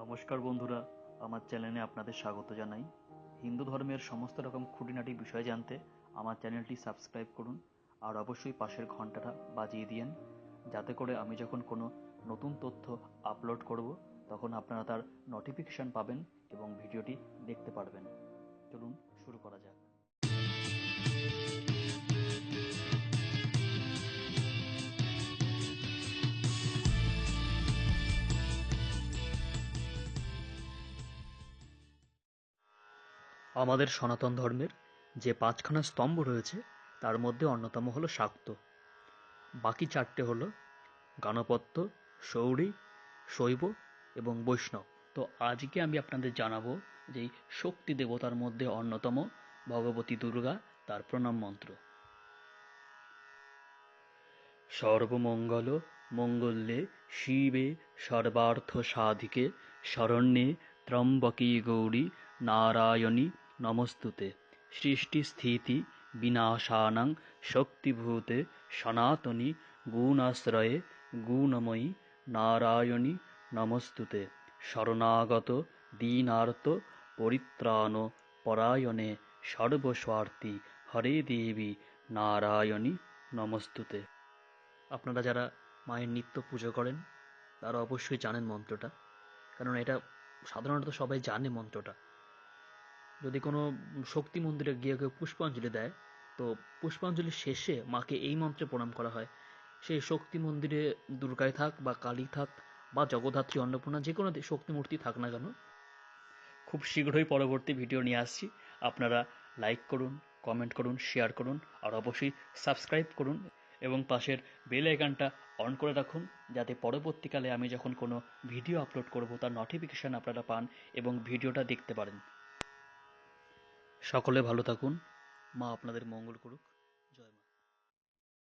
নমস্কার বন্ধুরা, আমার চ্যানেলে আপনাদের স্বাগত জানাই। হিন্দু ধর্মের সমস্ত রকম খুঁটিনাটি বিষয় জানতে আমার চ্যানেলটি সাবস্ক্রাইব করুন আর অবশ্যই পাশের ঘন্টাটা বাজিয়ে দিয়েন, যাতে করে আমি যখন কোনো নতুন তথ্য আপলোড করব তখন আপনারা তার নোটিফিকেশন পাবেন এবং ভিডিওটি দেখতে পারবেন। চলুন শুরু করা যাক। আমাদের সনাতন ধর্মের যে পাঁচখানা স্তম্ভ রয়েছে তার মধ্যে অন্যতম হলো শাক্ত। বাকি চারটে হলো গাণপত্য, শৌরী, শৈব এবং বৈষ্ণব। তো আজকে আমি আপনাদের জানাবো যে এই শক্তি দেবতার মধ্যে অন্যতম ভগবতী দুর্গা, তার প্রণাম মন্ত্র। সর্বমঙ্গল মঙ্গলে শিবে সর্বার্থ সাধিকে শরণ্যে ত্র্যম্বকে গৌরী নারায়ণী নমস্তুতে। সৃষ্টি স্থিতি বিনাশানাং শক্তিভূতে সনাতনী গুণাশ্রয়ে গুণময়ী নারায়ণী নমস্তুতে। শরণাগত দীনার্ত পরিত্রাণ পরায়ণে সর্বস্বার্থী হরে দেবী নারায়ণী নমস্তুতে। আপনারা যারা মায়ের নিত্য পুজো করেন তারা অবশ্যই জানেন মন্ত্রটা, কারণ এটা সাধারণত সবাই জানে মন্ত্রটা। যদি কোনো শক্তি মন্দিরে গিয়ে কেউ পুষ্পাঞ্জলি দেয়, তো পুষ্পাঞ্জলির শেষে মাকে এই মন্ত্রে প্রণাম করা হয়। সেই শক্তি মন্দিরে দুর্গায় থাক বা কালী থাক বা জগদ্ধাত্রী, অন্নপূর্ণা, যে কোনো শক্তি মূর্তি থাক না কেন, খুব শীঘ্রই পরবর্তী ভিডিও নিয়ে আসছি। আপনারা লাইক করুন, কমেন্ট করুন, শেয়ার করুন আর অবশ্যই সাবস্ক্রাইব করুন এবং পাশের বেল আইকনটা অন করে রাখুন, যাতে পরবর্তীকালে আমি যখন কোনো ভিডিও আপলোড করব তার নোটিফিকেশান আপনারা পান এবং ভিডিওটা দেখতে পারেন। সকলে ভালো থাকুন। মা আপনাদের মঙ্গল করুক। জয় মা।